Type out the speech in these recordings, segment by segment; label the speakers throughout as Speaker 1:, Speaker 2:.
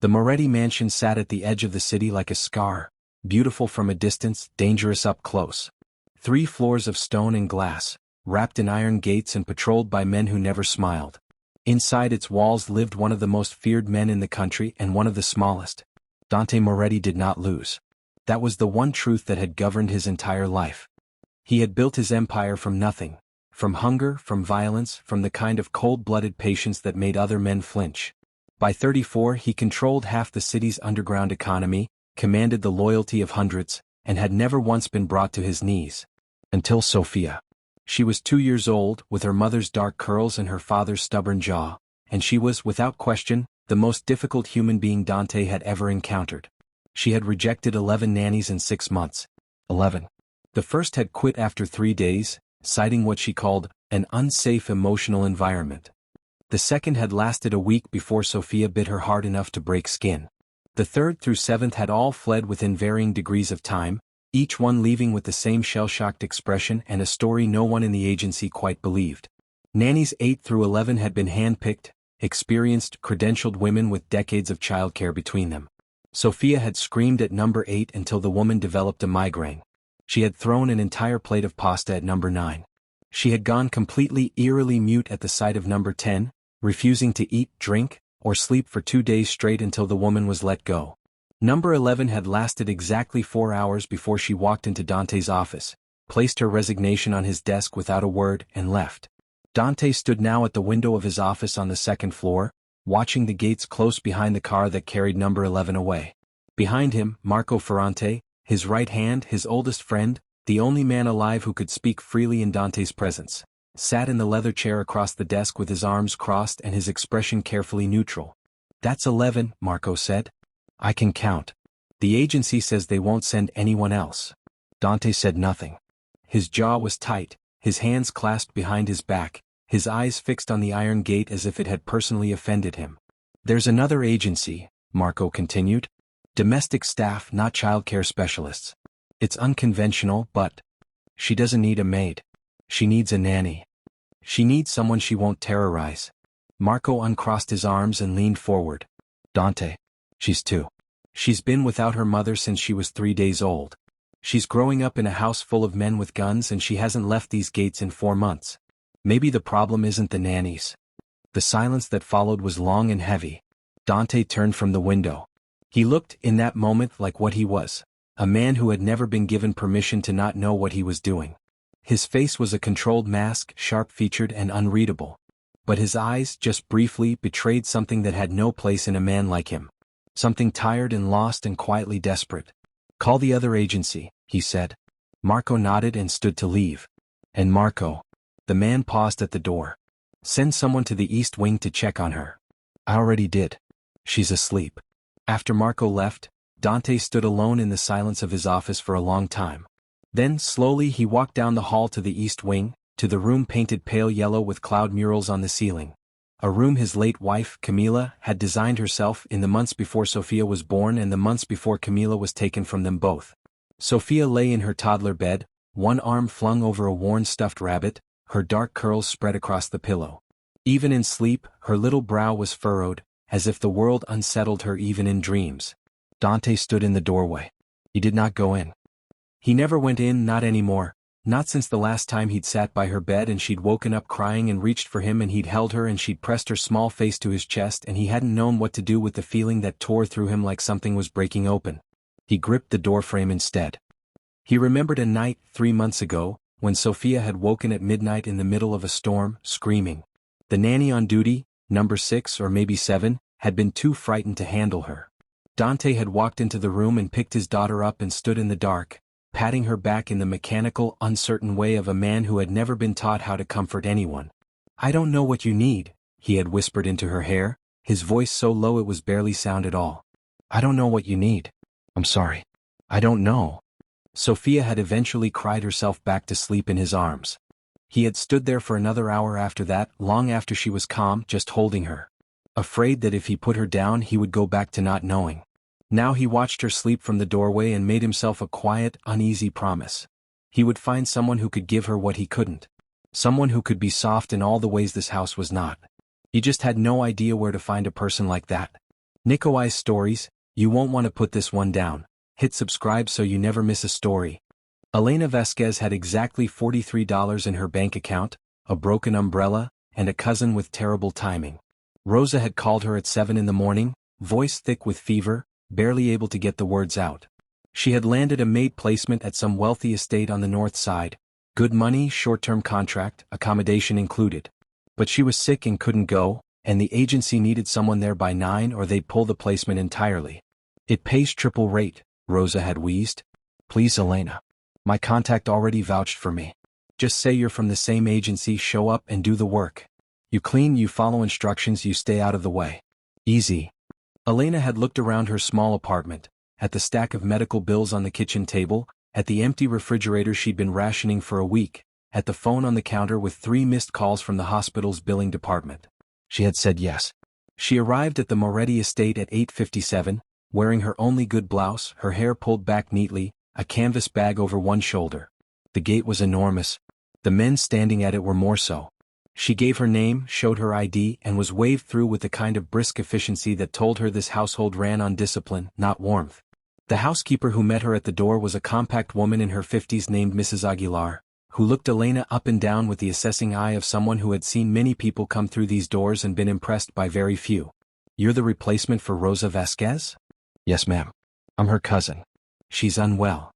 Speaker 1: The Morretti mansion sat at the edge of the city like a scar, beautiful from a distance, dangerous up close. 3 floors of stone and glass, wrapped in iron gates and patrolled by men who never smiled. Inside its walls lived one of the most feared men in the country and one of the smallest. Dante Morretti did not lose. That was the one truth that had governed his entire life. He had built his empire from nothing, from hunger, from violence, from the kind of cold-blooded patience that made other men flinch. By 34 he controlled half the city's underground economy, commanded the loyalty of hundreds, and had never once been brought to his knees. Until Sofia. She was 2 years old, with her mother's dark curls and her father's stubborn jaw, and she was, without question, the most difficult human being Dante had ever encountered. She had rejected 11 nannies in 6 months. 11. The first had quit after 3 days, citing what she called an unsafe emotional environment. The second had lasted a week before Sofia bit her hard enough to break skin. The third through 7th had all fled within varying degrees of time, each one leaving with the same shell-shocked expression and a story no one in the agency quite believed. Nannies 8 through 11 had been hand-picked, experienced, credentialed women with decades of childcare between them. Sofia had screamed at number 8 until the woman developed a migraine. She had thrown an entire plate of pasta at number 9. She had gone completely eerily mute at the sight of number 10, refusing to eat, drink, or sleep for 2 days straight until the woman was let go. Number 11 had lasted exactly 4 hours before she walked into Dante's office, placed her resignation on his desk without a word, and left. Dante stood now at the window of his office on the 2nd floor, watching the gates close behind the car that carried number 11 away. Behind him, Marco Ferrante, his right hand, his oldest friend, the only man alive who could speak freely in Dante's presence, sat in the leather chair across the desk with his arms crossed and his expression carefully neutral. "That's 11, Marco said. "I can count. The agency says they won't send anyone else." Dante said nothing. His jaw was tight, his hands clasped behind his back, his eyes fixed on the iron gate as if it had personally offended him. "There's another agency," Marco continued. "Domestic staff, not childcare specialists. It's unconventional, but she doesn't need a maid. She needs a nanny. She needs someone she won't terrorize." Marco uncrossed his arms and leaned forward. "Dante. She's 2. She's been without her mother since she was 3 days old. She's growing up in a house full of men with guns and she hasn't left these gates in 4 months. Maybe the problem isn't the nannies." The silence that followed was long and heavy. Dante turned from the window. He looked, in that moment, like what he was, a man who had never been given permission to not know what he was doing. His face was a controlled mask, sharp-featured and unreadable. But his eyes, just briefly, betrayed something that had no place in a man like him. Something tired and lost and quietly desperate. "Call the other agency," he said. Marco nodded and stood to leave. "And Marco." The man paused at the door. "Send someone to the East Wing to check on her." "I already did. She's asleep." After Marco left, Dante stood alone in the silence of his office for a long time. Then, slowly he walked down the hall to the East Wing, to the room painted pale yellow with cloud murals on the ceiling. A room his late wife, Camilla, had designed herself in the months before Sofia was born and the months before Camilla was taken from them both. Sofia lay in her toddler bed, one arm flung over a worn stuffed rabbit, her dark curls spread across the pillow. Even in sleep, her little brow was furrowed, as if the world unsettled her even in dreams. Dante stood in the doorway. He did not go in. He never went in, not anymore, not since the last time he'd sat by her bed and she'd woken up crying and reached for him and he'd held her and she'd pressed her small face to his chest and he hadn't known what to do with the feeling that tore through him like something was breaking open. He gripped the doorframe instead. He remembered a night 3 months ago, when Sofia had woken at midnight in the middle of a storm, screaming. The nanny on duty, number 6 or maybe 7, had been too frightened to handle her. Dante had walked into the room and picked his daughter up and stood in the dark, patting her back in the mechanical, uncertain way of a man who had never been taught how to comfort anyone. "I don't know what you need," he had whispered into her hair, his voice so low it was barely sound at all. "I don't know what you need. I'm sorry. I don't know." Sofia had eventually cried herself back to sleep in his arms. He had stood there for another hour after that, long after she was calm, just holding her. Afraid that if he put her down he would go back to not knowing. Now he watched her sleep from the doorway and made himself a quiet, uneasy promise. He would find someone who could give her what he couldn't. Someone who could be soft in all the ways this house was not. He just had no idea where to find a person like that. Nikolai's stories, you won't want to put this one down. Hit subscribe so you never miss a story. Elena Vasquez had exactly $43 in her bank account, a broken umbrella, and a cousin with terrible timing. Rosa had called her at 7 in the morning, voice thick with fever, barely able to get the words out. She had landed a maid placement at some wealthy estate on the north side. Good money, short-term contract, accommodation included. But she was sick and couldn't go, and the agency needed someone there by 9 or they'd pull the placement entirely. It pays triple rate, Rosa had wheezed. Please Elena. My contact already vouched for me. Just say you're from the same agency, show up and do the work. You clean, you follow instructions, you stay out of the way. Easy. Elena had looked around her small apartment, at the stack of medical bills on the kitchen table, at the empty refrigerator she'd been rationing for a week, at the phone on the counter with 3 missed calls from the hospital's billing department. She had said yes. She arrived at the Morretti estate at 8:57, wearing her only good blouse, her hair pulled back neatly, a canvas bag over one shoulder. The gate was enormous. The men standing at it were more so. She gave her name, showed her ID, and was waved through with the kind of brisk efficiency that told her this household ran on discipline, not warmth. The housekeeper who met her at the door was a compact woman in her 50s named Mrs. Aguilar, who looked Elena up and down with the assessing eye of someone who had seen many people come through these doors and been impressed by very few. You're the replacement for Rosa Vasquez? Yes, ma'am. I'm her cousin. She's unwell.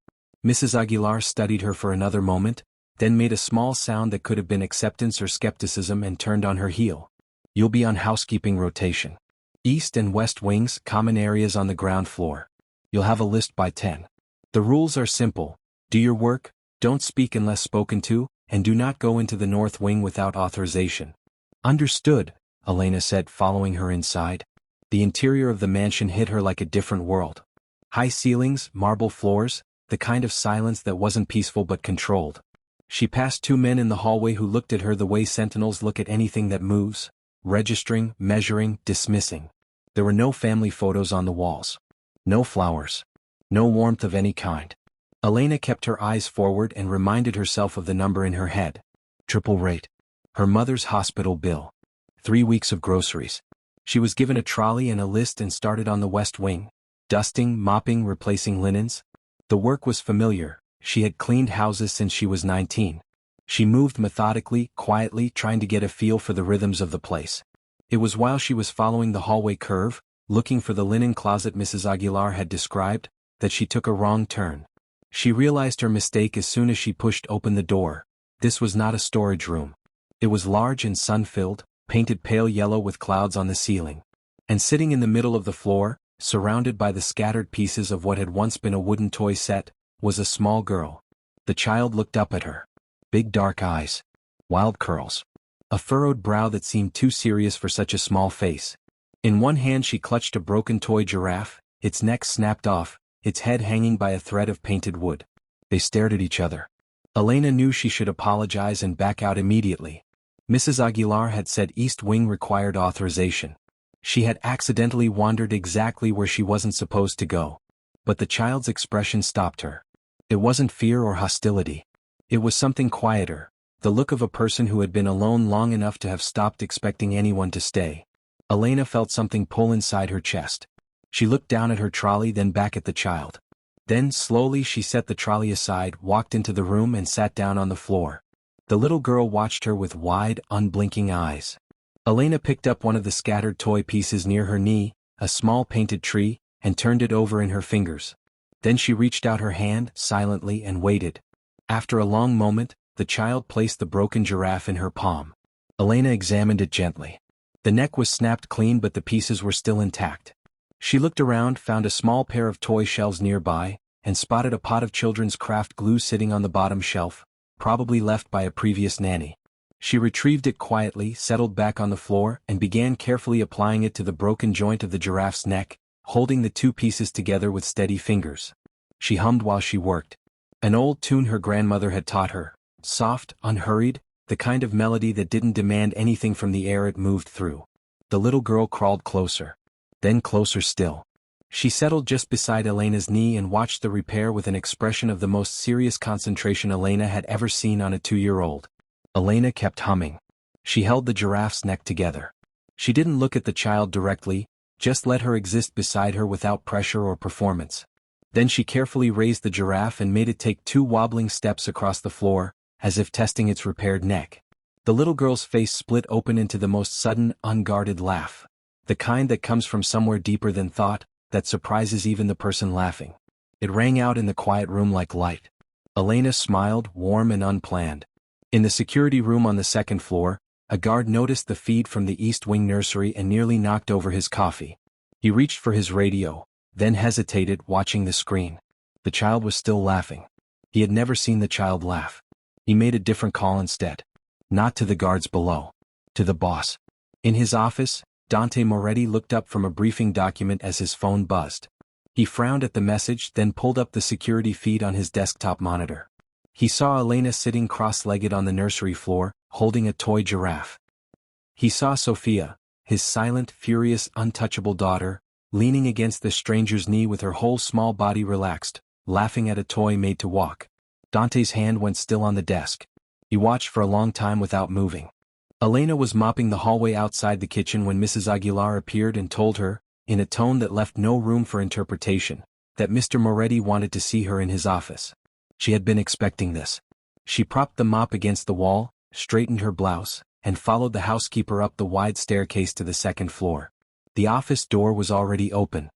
Speaker 1: Mrs. Aguilar studied her for another moment, then made a small sound that could have been acceptance or skepticism and turned on her heel. You'll be on housekeeping rotation. East and west wings, common areas on the ground floor. You'll have a list by 10. The rules are simple. Do your work, don't speak unless spoken to, and do not go into the north wing without authorization. Understood, Elena said, following her inside. The interior of the mansion hit her like a different world. High ceilings, marble floors, the kind of silence that wasn't peaceful but controlled. She passed 2 men in the hallway who looked at her the way sentinels look at anything that moves, registering, measuring, dismissing. There were no family photos on the walls. No flowers. No warmth of any kind. Elena kept her eyes forward and reminded herself of the number in her head. Triple rate. Her mother's hospital bill. 3 weeks of groceries. She was given a trolley and a list and started on the west wing. Dusting, mopping, replacing linens. The work was familiar. She had cleaned houses since she was 19. She moved methodically, quietly, trying to get a feel for the rhythms of the place. It was while she was following the hallway curve, looking for the linen closet Mrs. Aguilar had described, that she took a wrong turn. She realized her mistake as soon as she pushed open the door. This was not a storage room. It was large and sun-filled, painted pale yellow with clouds on the ceiling. And sitting in the middle of the floor, surrounded by the scattered pieces of what had once been a wooden toy set, was a small girl. The child looked up at her. Big dark eyes. Wild curls. A furrowed brow that seemed too serious for such a small face. In one hand she clutched a broken toy giraffe, its neck snapped off, its head hanging by a thread of painted wood. They stared at each other. Elena knew she should apologize and back out immediately. Mrs. Aguilar had said East Wing required authorization. She had accidentally wandered exactly where she wasn't supposed to go. But the child's expression stopped her. It wasn't fear or hostility. It was something quieter, the look of a person who had been alone long enough to have stopped expecting anyone to stay. Elena felt something pull inside her chest. She looked down at her trolley, then back at the child. Then, slowly, she set the trolley aside, walked into the room and sat down on the floor. The little girl watched her with wide, unblinking eyes. Elena picked up one of the scattered toy pieces near her knee, a small painted tree, and turned it over in her fingers. Then she reached out her hand, silently, and waited. After a long moment, the child placed the broken giraffe in her palm. Elena examined it gently. The neck was snapped clean but the pieces were still intact. She looked around, found a small pair of toy shelves nearby, and spotted a pot of children's craft glue sitting on the bottom shelf, probably left by a previous nanny. She retrieved it quietly, settled back on the floor, and began carefully applying it to the broken joint of the giraffe's neck, holding the 2 pieces together with steady fingers. She hummed while she worked. An old tune her grandmother had taught her, soft, unhurried, the kind of melody that didn't demand anything from the air it moved through. The little girl crawled closer. Then closer still. She settled just beside Elena's knee and watched the repair with an expression of the most serious concentration Elena had ever seen on a 2-year-old. Elena kept humming. She held the giraffe's neck together. She didn't look at the child directly, Just let her exist beside her without pressure or performance. Then she carefully raised the giraffe and made it take 2 wobbling steps across the floor, as if testing its repaired neck. The little girl's face split open into the most sudden, unguarded laugh. The kind that comes from somewhere deeper than thought, that surprises even the person laughing. It rang out in the quiet room like light. Elena smiled, warm and unplanned. In the security room on the 2nd floor, a guard noticed the feed from the East Wing nursery and nearly knocked over his coffee. He reached for his radio, then hesitated, watching the screen. The child was still laughing. He had never seen the child laugh. He made a different call instead. Not to the guards below. To the boss. In his office, Dante Morretti looked up from a briefing document as his phone buzzed. He frowned at the message, then pulled up the security feed on his desktop monitor. He saw Elena sitting cross-legged on the nursery floor, holding a toy giraffe. He saw Sofia, his silent, furious, untouchable daughter, leaning against the stranger's knee with her whole small body relaxed, laughing at a toy made to walk. Dante's hand went still on the desk. He watched for a long time without moving. Elena was mopping the hallway outside the kitchen when Mrs. Aguilar appeared and told her, in a tone that left no room for interpretation, that Mr. Morretti wanted to see her in his office. She had been expecting this. She propped the mop against the wall, straightened her blouse, and followed the housekeeper up the wide staircase to the 2nd floor. The office door was already open.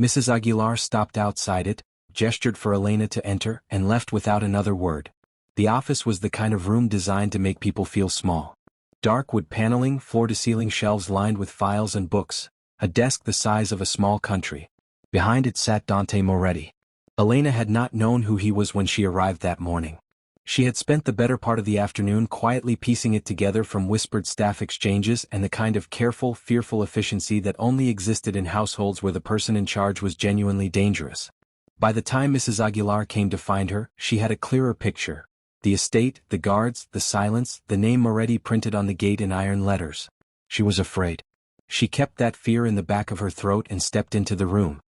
Speaker 1: Mrs. Aguilar stopped outside it, gestured for Elena to enter, and left without another word. The office was the kind of room designed to make people feel small. Dark wood paneling, floor-to-ceiling shelves lined with files and books, a desk the size of a small country. Behind it sat Dante Morretti. Elena had not known who he was when she arrived that morning. She had spent the better part of the afternoon quietly piecing it together from whispered staff exchanges and the kind of careful, fearful efficiency that only existed in households where the person in charge was genuinely dangerous. By the time Mrs. Aguilar came to find her, she had a clearer picture. The estate, the guards, the silence, the name Moretti printed on the gate in iron letters. She was afraid. She kept that fear in the back of her throat and stepped into the room.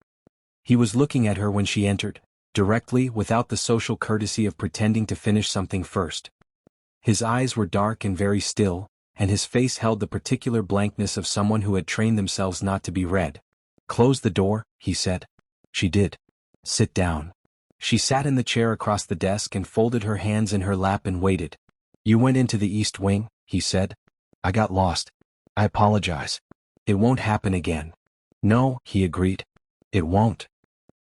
Speaker 1: He was looking at her when she entered, directly, without the social courtesy of pretending to finish something first. His eyes were dark and very still, and his face held the particular blankness of someone who had trained themselves not to be read. "Close the door," he said. She did. "Sit down." She sat in the chair across the desk and folded her hands in her lap and waited. "You went into the East Wing," he said. "I got lost. I apologize. It won't happen again." "No," he agreed. "It won't."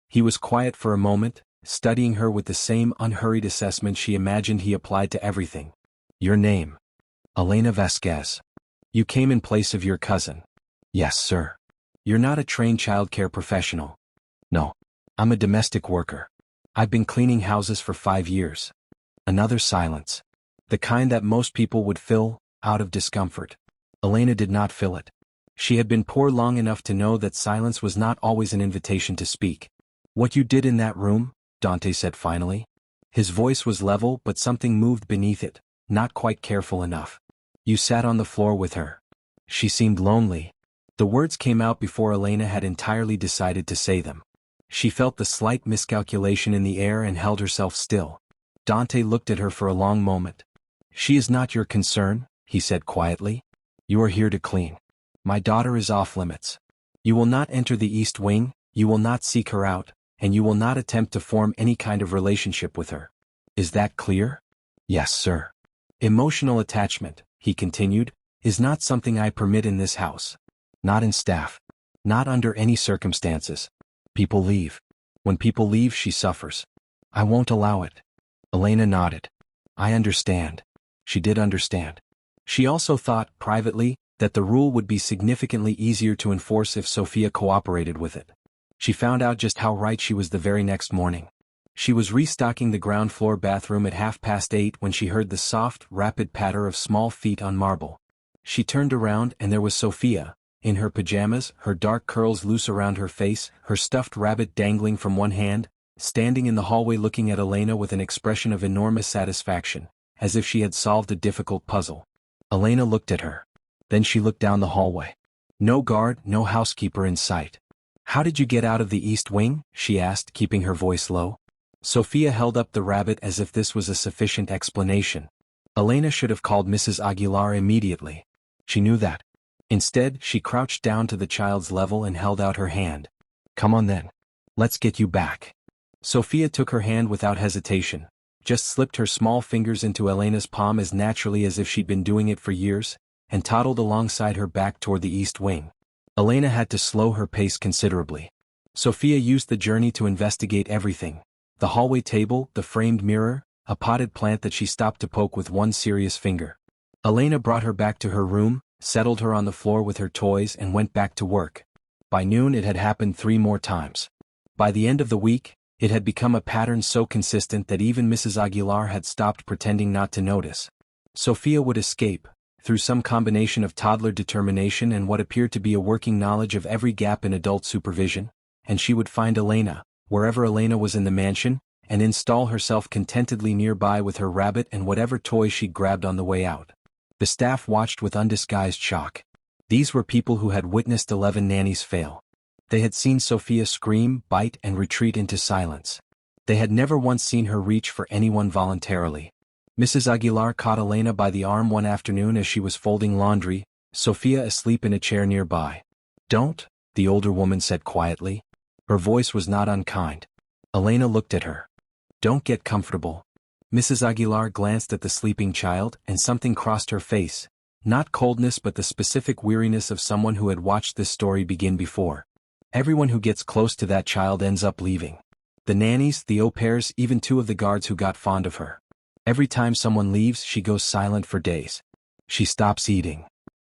Speaker 1: He was quiet for a moment, studying her with the same unhurried assessment she imagined he applied to everything. "Your name?" "Elena Vasquez." "You came in place of your cousin?" "Yes, sir." "You're not a trained childcare professional?" "No. I'm a domestic worker. I've been cleaning houses for 5 years." Another silence. The kind that most people would fill, out of discomfort. Elena did not fill it. She had been poor long enough to know that silence was not always an invitation to speak. "What you did in that room," Dante said finally. His voice was level, but something moved beneath it, not quite careful enough. "You sat on the floor with her. She seemed lonely." The words came out before Elena had entirely decided to say them. She felt the slight miscalculation in the air and held herself still. Dante looked at her for a long moment. "She is not your concern," he said quietly. "You are here to clean. My daughter is off limits. You will not enter the East Wing, you will not seek her out, and you will not attempt to form any kind of relationship with her. Is that clear?" "Yes, sir." "Emotional attachment," he continued, "is not something I permit in this house. Not in staff. Not under any circumstances. People leave. When people leave, she suffers. I won't allow it." Elena nodded. "I understand." She did understand. She also thought, privately, that the rule would be significantly easier to enforce if Sofia cooperated with it. She found out just how right she was the very next morning. She was restocking the ground floor bathroom at 8:30 when she heard the soft, rapid patter of small feet on marble. She turned around and there was Sofia, in her pajamas, her dark curls loose around her face, her stuffed rabbit dangling from one hand, standing in the hallway looking at Elena with an expression of enormous satisfaction, as if she had solved a difficult puzzle. Elena looked at her. Then she looked down the hallway. No guard, no housekeeper in sight. "How did you get out of the East Wing?" she asked, keeping her voice low. Sofia held up the rabbit as if this was a sufficient explanation. Elena should have called Mrs. Aguilar immediately. She knew that. Instead, she crouched down to the child's level and held out her hand. "Come on then. Let's get you back." Sofia took her hand without hesitation, just slipped her small fingers into Elena's palm as naturally as if she'd been doing it for years, and toddled alongside her back toward the east wing. Elena had to slow her pace considerably. Sofia used the journey to investigate everything: the hallway table, the framed mirror, a potted plant that she stopped to poke with one serious finger. Elena brought her back to her room, settled her on the floor with her toys and went back to work. By noon it had happened 3 more times. By the end of the week, it had become a pattern so consistent that even Mrs. Aguilar had stopped pretending not to notice. Sofia would escape, through some combination of toddler determination and what appeared to be a working knowledge of every gap in adult supervision, and she would find Elena, wherever Elena was in the mansion, and install herself contentedly nearby with her rabbit and whatever toys she'd grabbed on the way out. The staff watched with undisguised shock. These were people who had witnessed 11 nannies fail. They had seen Sofia scream, bite and retreat into silence. They had never once seen her reach for anyone voluntarily. Mrs. Aguilar caught Elena by the arm one afternoon as she was folding laundry, Sofia asleep in a chair nearby. "Don't," the older woman said quietly. Her voice was not unkind. Elena looked at her. "Don't get comfortable." Mrs. Aguilar glanced at the sleeping child, and something crossed her face. Not coldness but the specific weariness of someone who had watched this story begin before. Everyone who gets close to that child ends up leaving. The nannies, the au pairs, even 2 of the guards who got fond of her. Every time someone leaves, she goes silent for days. She stops eating.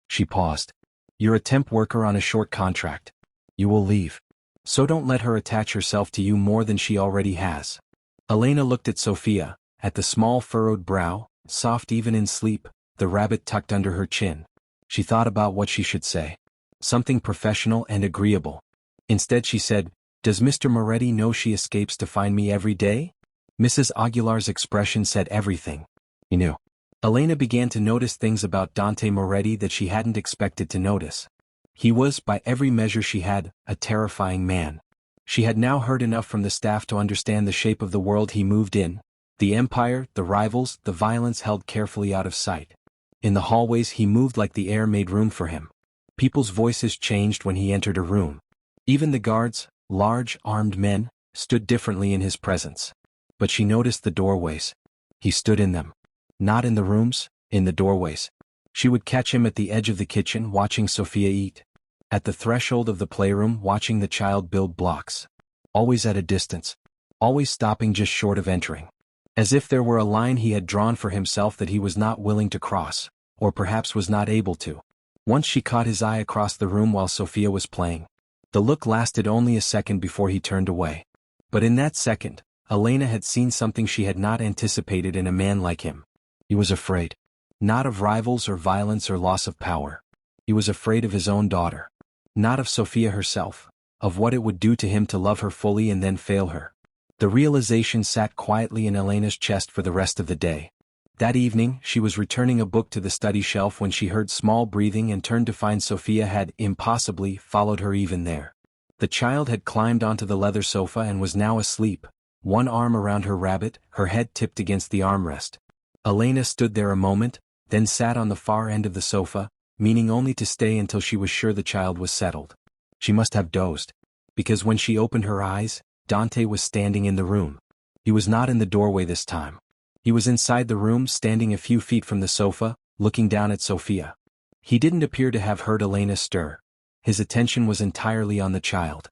Speaker 1: She paused. "You're a temp worker on a short contract. You will leave. So don't let her attach herself to you more than she already has." Elena looked at Sofia, at the small furrowed brow, soft even in sleep, the rabbit tucked under her chin. She thought about what she should say. Something professional and agreeable. Instead she said, "Does Mr. Morretti know she escapes to find me every day?" Mrs. Aguilar's expression said everything. He knew. Elena began to notice things about Dante Morretti that she hadn't expected to notice. He was, by every measure she had, a terrifying man. She had now heard enough from the staff to understand the shape of the world he moved in, the empire, the rivals, the violence held carefully out of sight. In the hallways he moved like the air made room for him. People's voices changed when he entered a room. Even the guards, large, armed men, stood differently in his presence. But she noticed the doorways. He stood in them. Not in the rooms, in the doorways. She would catch him at the edge of the kitchen watching Sofia eat. At the threshold of the playroom watching the child build blocks. Always at a distance. Always stopping just short of entering. As if there were a line he had drawn for himself that he was not willing to cross, or perhaps was not able to. Once she caught his eye across the room while Sofia was playing. The look lasted only a second before he turned away. But in that second, Elena had seen something she had not anticipated in a man like him. He was afraid. Not of rivals or violence or loss of power. He was afraid of his own daughter. Not of Sofia herself, of what it would do to him to love her fully and then fail her. The realization sat quietly in Elena's chest for the rest of the day. That evening, she was returning a book to the study shelf when she heard small breathing and turned to find Sofia had, impossibly, followed her even there. The child had climbed onto the leather sofa and was now asleep, one arm around her rabbit, her head tipped against the armrest. Elena stood there a moment, then sat on the far end of the sofa, meaning only to stay until she was sure the child was settled. She must have dozed. Because when she opened her eyes, Dante was standing in the room. He was not in the doorway this time. He was inside the room, standing a few feet from the sofa, looking down at Sofia. He didn't appear to have heard Elena stir. His attention was entirely on the child.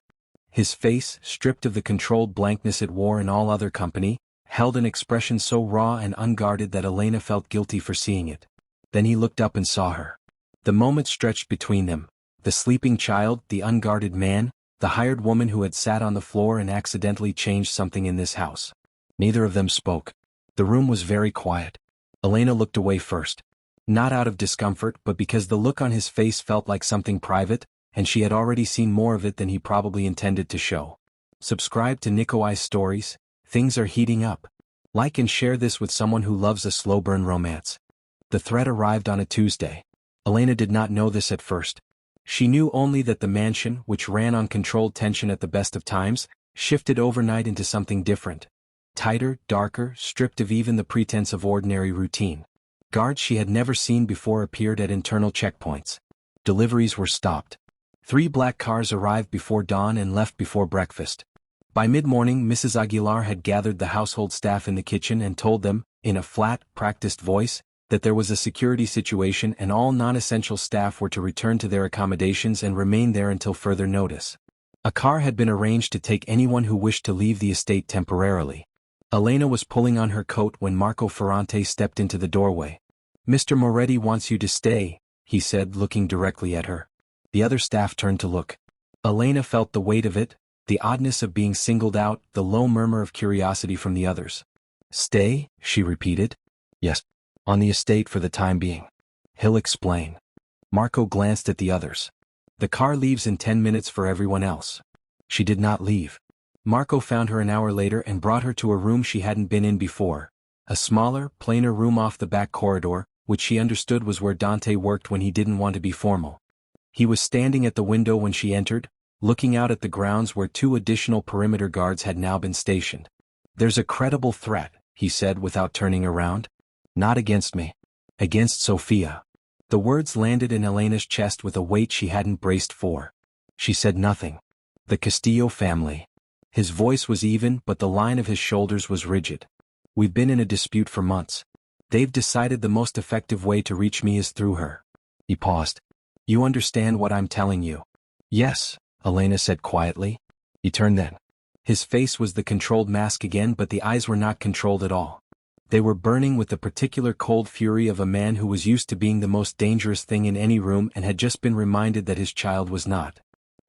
Speaker 1: His face, stripped of the controlled blankness it wore in all other company, held an expression so raw and unguarded that Elena felt guilty for seeing it. Then he looked up and saw her. The moment stretched between them, the sleeping child, the unguarded man, the hired woman who had sat on the floor and accidentally changed something in this house. Neither of them spoke. The room was very quiet. Elena looked away first. Not out of discomfort but because the look on his face felt like something private, and she had already seen more of it than he probably intended to show. Subscribe to Nicoai's stories. Things are heating up. Like and share this with someone who loves a slow burn romance. The threat arrived on a Tuesday. Elena did not know this at first. She knew only that the mansion, which ran on controlled tension at the best of times, shifted overnight into something different. Tighter, darker, stripped of even the pretense of ordinary routine. Guards she had never seen before appeared at internal checkpoints. Deliveries were stopped. 3 black cars arrived before dawn and left before breakfast. By mid-morning, Mrs. Aguilar had gathered the household staff in the kitchen and told them, in a flat, practiced voice, that there was a security situation and all non-essential staff were to return to their accommodations and remain there until further notice. A car had been arranged to take anyone who wished to leave the estate temporarily. Elena was pulling on her coat when Marco Ferrante stepped into the doorway. "Mr. Morretti wants you to stay," he said, looking directly at her. The other staff turned to look. Elena felt the weight of it, the oddness of being singled out, the low murmur of curiosity from the others. "Stay?" she repeated. "Yes. On the estate for the time being. He'll explain." Marco glanced at the others. "The car leaves in 10 minutes for everyone else." She did not leave. Marco found her an hour later and brought her to a room she hadn't been in before. A smaller, plainer room off the back corridor, which she understood was where Dante worked when he didn't want to be formal. He was standing at the window when she entered, looking out at the grounds where 2 additional perimeter guards had now been stationed. "There's a credible threat," he said without turning around. "Not against me. Against Sofia." The words landed in Elena's chest with a weight she hadn't braced for. She said nothing. "The Castillo family." His voice was even, but the line of his shoulders was rigid. "We've been in a dispute for months. They've decided the most effective way to reach me is through her." He paused. "You understand what I'm telling you?" "Yes," Elena said quietly. He turned then. His face was the controlled mask again, but the eyes were not controlled at all. They were burning with the particular cold fury of a man who was used to being the most dangerous thing in any room and had just been reminded that his child was not.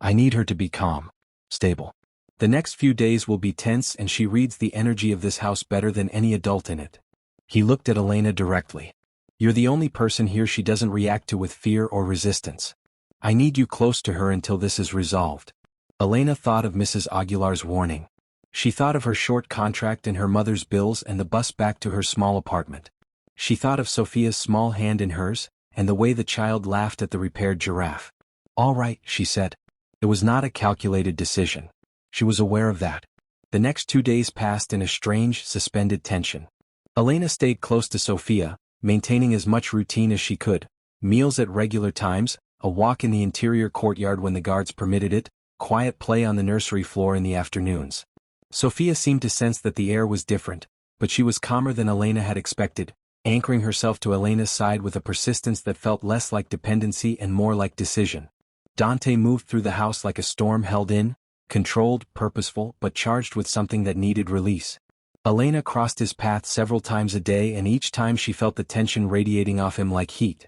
Speaker 1: "I need her to be calm. Stable. The next few days will be tense and she reads the energy of this house better than any adult in it." He looked at Elena directly. "You're the only person here she doesn't react to with fear or resistance. I need you close to her until this is resolved." Elena thought of Mrs. Aguilar's warning. She thought of her short contract and her mother's bills and the bus back to her small apartment. She thought of Sofia's small hand in hers, and the way the child laughed at the repaired giraffe. "All right," she said. It was not a calculated decision. She was aware of that. The next 2 days passed in a strange, suspended tension. Elena stayed close to Sofia, maintaining as much routine as she could: meals at regular times, a walk in the interior courtyard when the guards permitted it, quiet play on the nursery floor in the afternoons. Sofia seemed to sense that the air was different, but she was calmer than Elena had expected, anchoring herself to Elena's side with a persistence that felt less like dependency and more like decision. Dante moved through the house like a storm held in, controlled, purposeful, but charged with something that needed release. Elena crossed his path several times a day and each time she felt the tension radiating off him like heat.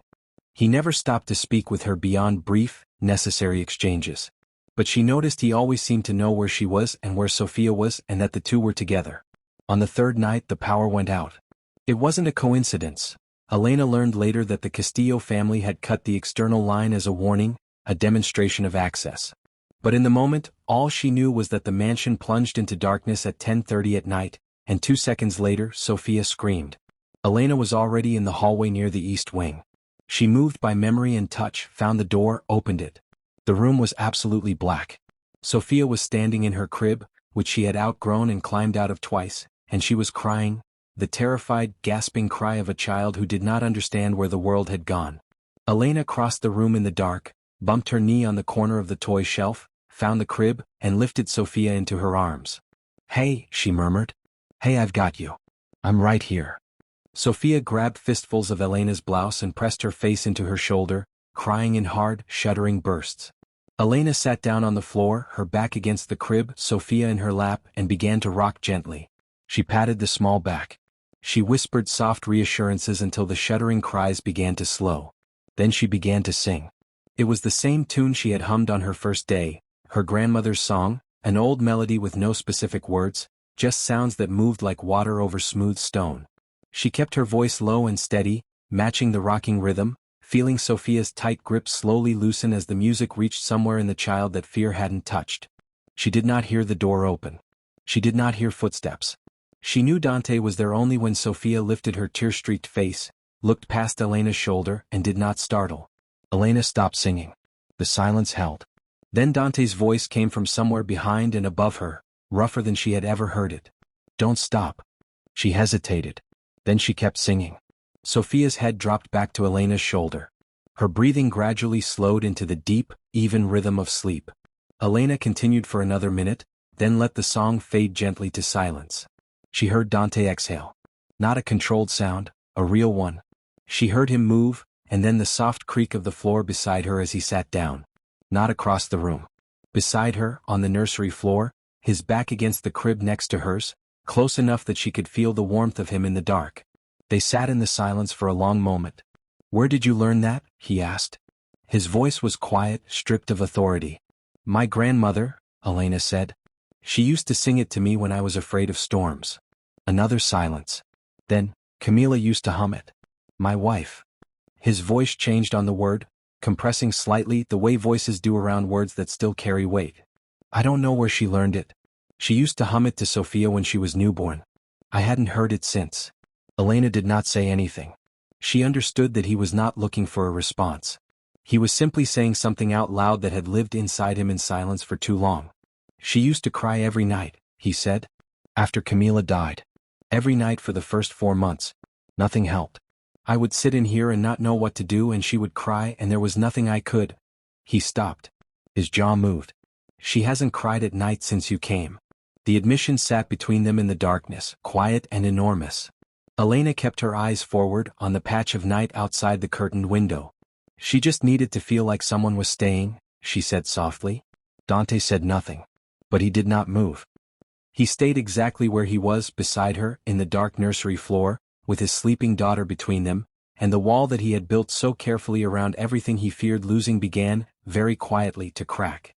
Speaker 1: He never stopped to speak with her beyond brief, necessary exchanges. But she noticed he always seemed to know where she was and where Sofia was and that the two were together. On the 3rd night the power went out. It wasn't a coincidence. Elena learned later that the Castillo family had cut the external line as a warning, a demonstration of access. But in the moment, all she knew was that the mansion plunged into darkness at 10:30 at night, and 2 seconds later Sofia screamed. Elena was already in the hallway near the east wing. She moved by memory and touch, found the door, opened it. The room was absolutely black. Sofia was standing in her crib, which she had outgrown and climbed out of twice, and she was crying, the terrified, gasping cry of a child who did not understand where the world had gone. Elena crossed the room in the dark, bumped her knee on the corner of the toy shelf, found the crib, and lifted Sofia into her arms. "Hey," she murmured. "Hey, I've got you. I'm right here." Sofia grabbed fistfuls of Elena's blouse and pressed her face into her shoulder, crying in hard, shuddering bursts. Elena sat down on the floor, her back against the crib, Sofia in her lap, and began to rock gently. She patted the small back. She whispered soft reassurances until the shuddering cries began to slow. Then she began to sing. It was the same tune she had hummed on her first day, her grandmother's song, an old melody with no specific words, just sounds that moved like water over smooth stone. She kept her voice low and steady, matching the rocking rhythm, feeling Sofia's tight grip slowly loosen as the music reached somewhere in the child that fear hadn't touched. She did not hear the door open. She did not hear footsteps. She knew Dante was there only when Sofia lifted her tear-streaked face, looked past Elena's shoulder, and did not startle. Elena stopped singing. The silence held. Then Dante's voice came from somewhere behind and above her, rougher than she had ever heard it. "Don't stop." She hesitated. Then she kept singing. Sofia's head dropped back to Elena's shoulder. Her breathing gradually slowed into the deep, even rhythm of sleep. Elena continued for another minute, then let the song fade gently to silence. She heard Dante exhale. Not a controlled sound, a real one. She heard him move, and then the soft creak of the floor beside her as he sat down. Not across the room. Beside her, on the nursery floor, his back against the crib next to hers, close enough that she could feel the warmth of him in the dark. They sat in the silence for a long moment. "Where did you learn that?" he asked. His voice was quiet, stripped of authority. "My grandmother," Elena said. "She used to sing it to me when I was afraid of storms." Another silence. Then, "Camila used to hum it. My wife." His voice changed on the word, compressing slightly the way voices do around words that still carry weight. "I don't know where she learned it. She used to hum it to Sofia when she was newborn. I hadn't heard it since." Elena did not say anything. She understood that he was not looking for a response. He was simply saying something out loud that had lived inside him in silence for too long. "She used to cry every night," he said. "After Camila died. Every night for the first 4 months. Nothing helped. I would sit in here and not know what to do, and she would cry, and there was nothing I could." He stopped. His jaw moved. "She hasn't cried at night since you came." The admission sat between them in the darkness, quiet and enormous. Elena kept her eyes forward on the patch of night outside the curtained window. "She just needed to feel like someone was staying," she said softly. Dante said nothing. But he did not move. He stayed exactly where he was, beside her, in the dark nursery floor, with his sleeping daughter between them, and the wall that he had built so carefully around everything he feared losing began, very quietly, to crack.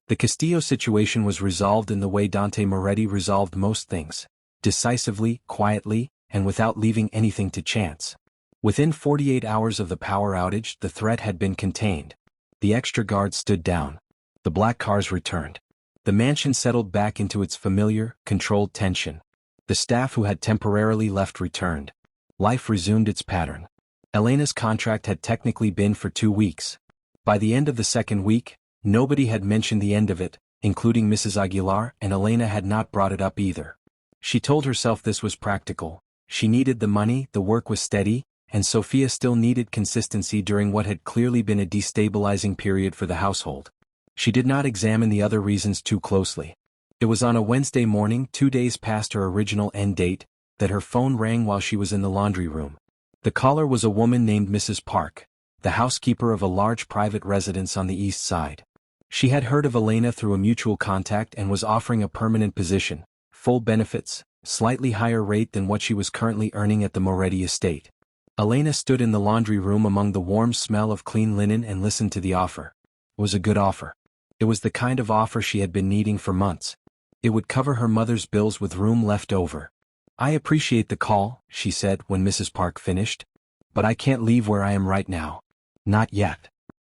Speaker 1: The Castillo situation was resolved in the way Dante Morretti resolved most things. Decisively, quietly, and without leaving anything to chance. Within 48 hours of the power outage, the threat had been contained. The extra guards stood down. The black cars returned. The mansion settled back into its familiar, controlled tension. The staff who had temporarily left returned. Life resumed its pattern. Elena's contract had technically been for 2 weeks. By the end of the second week, nobody had mentioned the end of it, including Mrs. Aguilar, and Elena had not brought it up either. She told herself this was practical. She needed the money, the work was steady, and Sofia still needed consistency during what had clearly been a destabilizing period for the household. She did not examine the other reasons too closely. It was on a Wednesday morning, 2 days past her original end date, that her phone rang while she was in the laundry room. The caller was a woman named Mrs. Park, the housekeeper of a large private residence on the east side. She had heard of Elena through a mutual contact and was offering a permanent position, full benefits, slightly higher rate than what she was currently earning at the Morretti estate. Elena stood in the laundry room among the warm smell of clean linen and listened to the offer. It was a good offer. It was the kind of offer she had been needing for months. It would cover her mother's bills with room left over. "I appreciate the call," she said when Mrs. Park finished. "But I can't leave where I am right now. Not yet."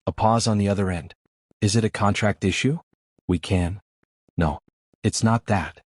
Speaker 1: A pause on the other end. "Is it a contract issue? We can." "No. It's not that."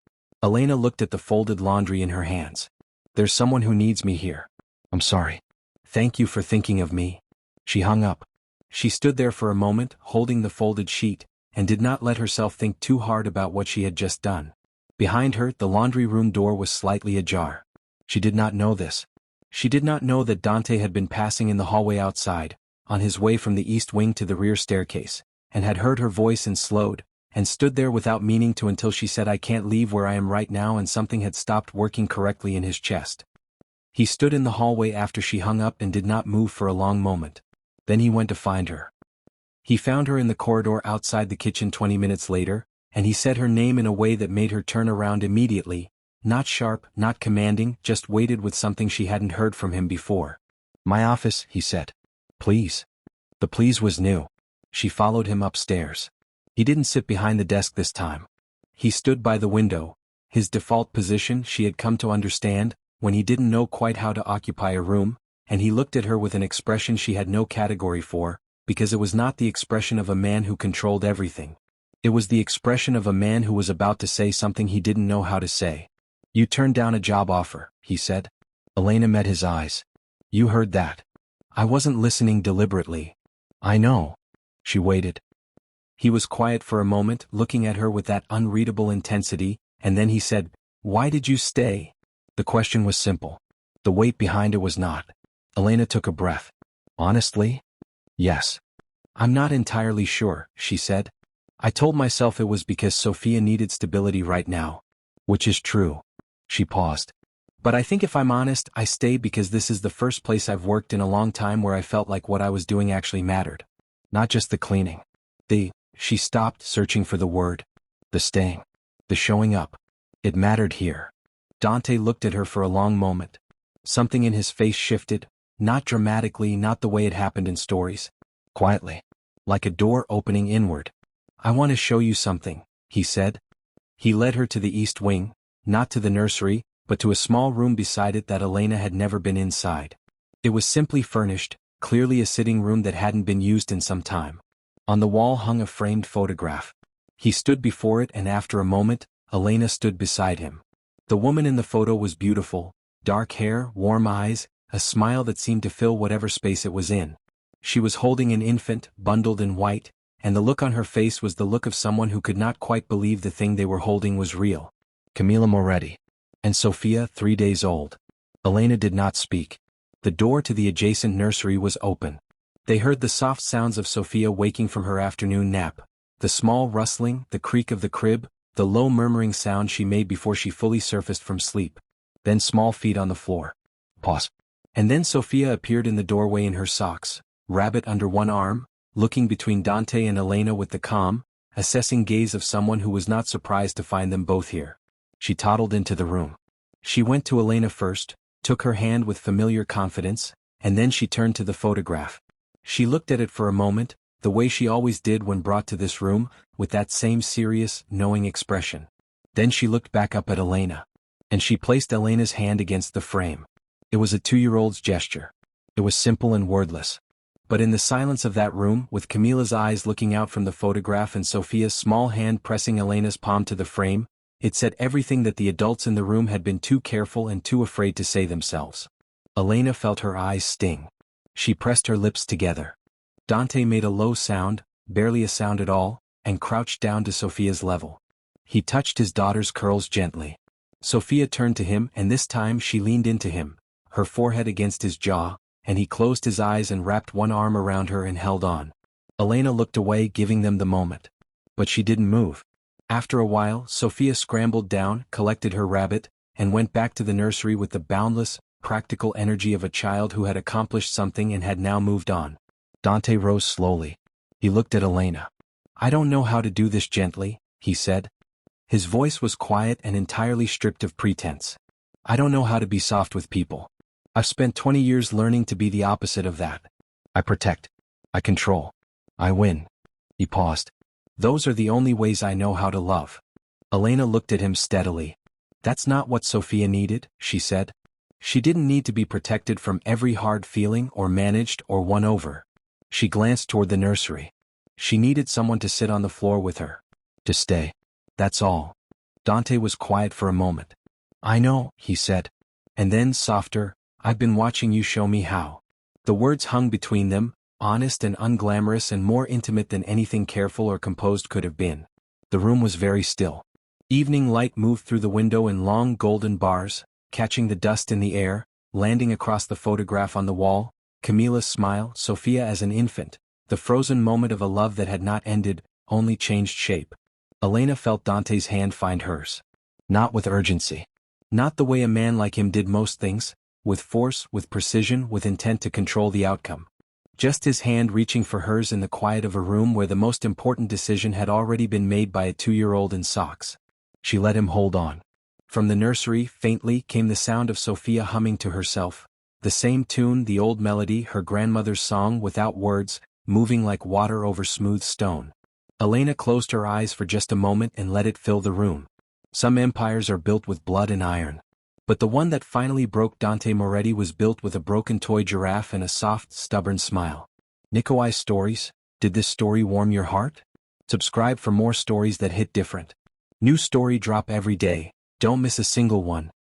Speaker 1: Elena looked at the folded laundry in her hands. "There's someone who needs me here. I'm sorry. Thank you for thinking of me." She hung up. She stood there for a moment, holding the folded sheet, and did not let herself think too hard about what she had just done. Behind her, the laundry room door was slightly ajar. She did not know this. She did not know that Dante had been passing in the hallway outside, on his way from the east wing to the rear staircase, and had heard her voice and slowed, and stood there without meaning to until she said, "I can't leave where I am right now," and something had stopped working correctly in his chest. He stood in the hallway after she hung up and did not move for a long moment. Then he went to find her. He found her in the corridor outside the kitchen 20 minutes later, and he said her name in a way that made her turn around immediately, not sharp, not commanding, just weighted with something she hadn't heard from him before. "My office," he said. "Please." The please was new. She followed him upstairs. He didn't sit behind the desk this time. He stood by the window, his default position she had come to understand, when he didn't know quite how to occupy a room, and he looked at her with an expression she had no category for, because it was not the expression of a man who controlled everything. It was the expression of a man who was about to say something he didn't know how to say. "You turned down a job offer," he said. Elena met his eyes. "You heard that." "I wasn't listening deliberately." "I know." She waited. He was quiet for a moment, looking at her with that unreadable intensity, and then he said, "Why did you stay?" The question was simple. The weight behind it was not. Elena took a breath. "Honestly?" Yes. I'm not entirely sure, she said. I told myself it was because Sofia needed stability right now. Which is true. She paused. But I think if I'm honest, I stay because this is the first place I've worked in a long time where I felt like what I was doing actually mattered. Not just the cleaning. She stopped, searching for the word. The staying. The showing up. It mattered here. Dante looked at her for a long moment. Something in his face shifted, not dramatically, not the way it happened in stories. Quietly. Like a door opening inward. I want to show you something, he said. He led her to the east wing, not to the nursery, but to a small room beside it that Elena had never been inside. It was simply furnished, clearly a sitting room that hadn't been used in some time. On the wall hung a framed photograph. He stood before it, and after a moment, Elena stood beside him. The woman in the photo was beautiful, dark hair, warm eyes, a smile that seemed to fill whatever space it was in. She was holding an infant, bundled in white, and the look on her face was the look of someone who could not quite believe the thing they were holding was real. Camilla Moretti. And Sofia, 3 days old. Elena did not speak. The door to the adjacent nursery was open. They heard the soft sounds of Sofia waking from her afternoon nap, the small rustling, the creak of the crib, the low murmuring sound she made before she fully surfaced from sleep. Then small feet on the floor. Pause. And then Sofia appeared in the doorway in her socks, rabbit under one arm, looking between Dante and Elena with the calm, assessing gaze of someone who was not surprised to find them both here. She toddled into the room. She went to Elena first, took her hand with familiar confidence, and then she turned to the photograph. She looked at it for a moment, the way she always did when brought to this room, with that same serious, knowing expression. Then she looked back up at Elena. And she placed Elena's hand against the frame. It was a 2-year-old's gesture. It was simple and wordless. But in the silence of that room, with Camilla's eyes looking out from the photograph and Sofia's small hand pressing Elena's palm to the frame, it said everything that the adults in the room had been too careful and too afraid to say themselves. Elena felt her eyes sting. She pressed her lips together. Dante made a low sound, barely a sound at all, and crouched down to Sofia's level. He touched his daughter's curls gently. Sofia turned to him, and this time she leaned into him, her forehead against his jaw, and he closed his eyes and wrapped one arm around her and held on. Elena looked away, giving them the moment. But she didn't move. After a while, Sofia scrambled down, collected her rabbit, and went back to the nursery with the boundless, practical energy of a child who had accomplished something and had now moved on. Dante rose slowly. He looked at Elena. I don't know how to do this gently, he said. His voice was quiet and entirely stripped of pretense. I don't know how to be soft with people. I've spent 20 years learning to be the opposite of that. I protect. I control. I win. He paused. Those are the only ways I know how to love. Elena looked at him steadily. That's not what Sofia needed, she said. She didn't need to be protected from every hard feeling or managed or won over. She glanced toward the nursery. She needed someone to sit on the floor with her. To stay. That's all. Dante was quiet for a moment. I know, he said. And then, softer, I've been watching you show me how. The words hung between them, honest and unglamorous and more intimate than anything careful or composed could have been. The room was very still. Evening light moved through the window in long golden bars, catching the dust in the air, landing across the photograph on the wall, Camilla's smile, Sofia as an infant, the frozen moment of a love that had not ended, only changed shape. Elena felt Dante's hand find hers. Not with urgency. Not the way a man like him did most things, with force, with precision, with intent to control the outcome. Just his hand reaching for hers in the quiet of a room where the most important decision had already been made by a 2-year-old in socks. She let him hold on. From the nursery, faintly, came the sound of Sofia humming to herself. The same tune, the old melody, her grandmother's song without words, moving like water over smooth stone. Elena closed her eyes for just a moment and let it fill the room. Some empires are built with blood and iron. But the one that finally broke Dante Morretti was built with a broken toy giraffe and a soft, stubborn smile. Nikolai's stories, did this story warm your heart? Subscribe for more stories that hit different. New story drop every day, don't miss a single one.